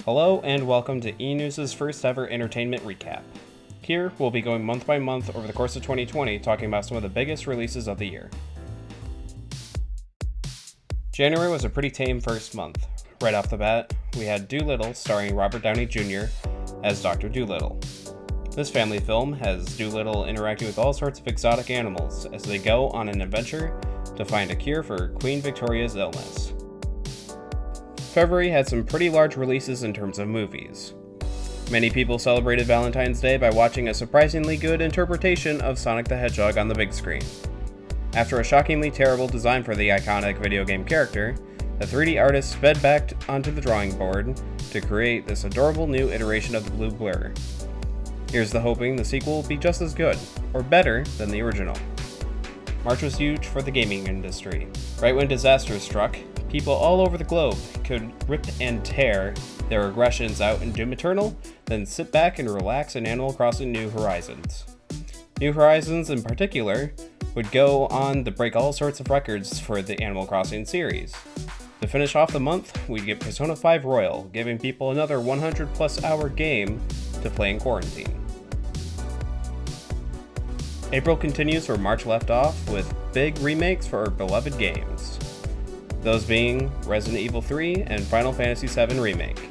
Hello and welcome to E-News' first ever entertainment recap. Here, we'll be going month by month over the course of 2020 talking about some of the biggest releases of the year. January was a pretty tame first month. Right off the bat, we had Dolittle starring Robert Downey Jr. as Dr. Dolittle. This family film has Dolittle interacting with all sorts of exotic animals as they go on an adventure to find a cure for Queen Victoria's illness. February had some pretty large releases in terms of movies. Many people celebrated Valentine's Day by watching a surprisingly good interpretation of Sonic the Hedgehog on the big screen. After a shockingly terrible design for the iconic video game character, the 3D artist sped back onto the drawing board to create this adorable new iteration of the Blue Blur. Here's the hoping the sequel will be just as good, or better, than the original. March was huge for the gaming industry. Right when disaster struck, people all over the globe could rip and tear their aggressions out in Doom Eternal, then sit back and relax in Animal Crossing New Horizons. New Horizons, in particular, would go on to break all sorts of records for the Animal Crossing series. To finish off the month, we'd get Persona 5 Royal, giving people another 100+ hour game to play in quarantine. April continues where March left off with big remakes for our beloved games. Those being Resident Evil 3 and Final Fantasy VII Remake.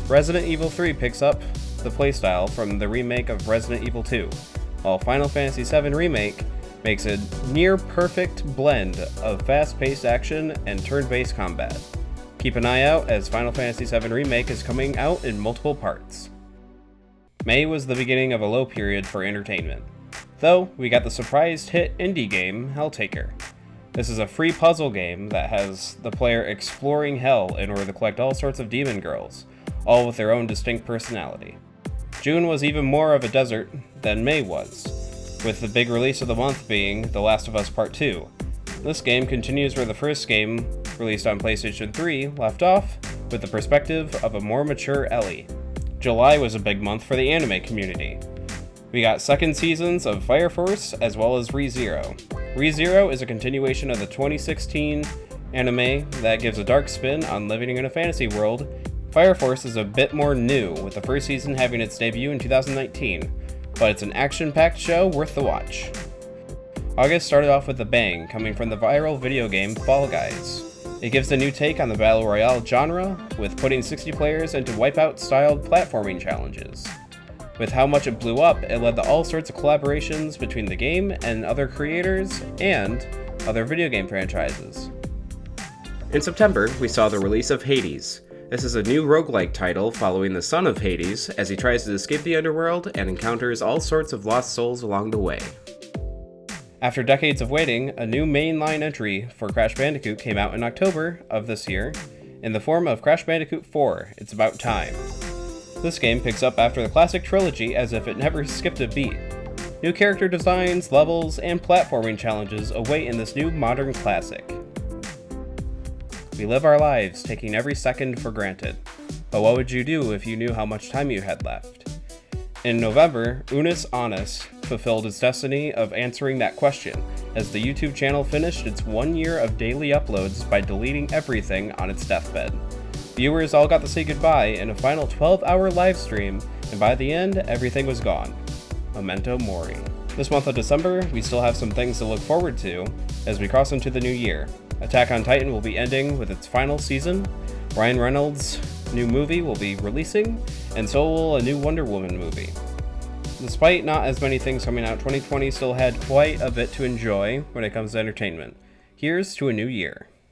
Resident Evil 3 picks up the playstyle from the remake of Resident Evil 2, while Final Fantasy VII Remake makes a near-perfect blend of fast-paced action and turn-based combat. Keep an eye out as Final Fantasy VII Remake is coming out in multiple parts. May was the beginning of a low period for entertainment. Though, we got the surprise hit indie game, Helltaker. This is a free puzzle game that has the player exploring hell in order to collect all sorts of demon girls, all with their own distinct personality. June was even more of a desert than May was, with the big release of the month being The Last of Us Part 2. This game continues where the first game, released on PlayStation 3, left off, with the perspective of a more mature Ellie. July was a big month for the anime community. We got second seasons of Fire Force as well as ReZero. ReZero is a continuation of the 2016 anime that gives a dark spin on living in a fantasy world. Fire Force is a bit more new, with the first season having its debut in 2019, but it's an action-packed show worth the watch. August started off with a bang, coming from the viral video game Fall Guys. It gives a new take on the Battle Royale genre, with putting 60 players into Wipeout-styled platforming challenges. With how much it blew up, it led to all sorts of collaborations between the game and other creators and other video game franchises. In September, we saw the release of Hades. This is a new roguelike title following the son of Hades as he tries to escape the underworld and encounters all sorts of lost souls along the way. After decades of waiting, a new mainline entry for Crash Bandicoot came out in October of this year in the form of Crash Bandicoot 4: It's About Time. This game picks up after the classic trilogy as if it never skipped a beat. New character designs, levels, and platforming challenges await in this new modern classic. We live our lives taking every second for granted, but what would you do if you knew how much time you had left? In November, Unus Annus fulfilled its destiny of answering that question, as the YouTube channel finished its 1 year of daily uploads by deleting everything on its deathbed. Viewers all got to say goodbye in a final 12-hour live stream, and by the end, everything was gone. Memento Mori. This month of December, we still have some things to look forward to as we cross into the new year. Attack on Titan will be ending with its final season, Ryan Reynolds' new movie will be releasing, and so will a new Wonder Woman movie. Despite not as many things coming out, 2020 still had quite a bit to enjoy when it comes to entertainment. Here's to a new year.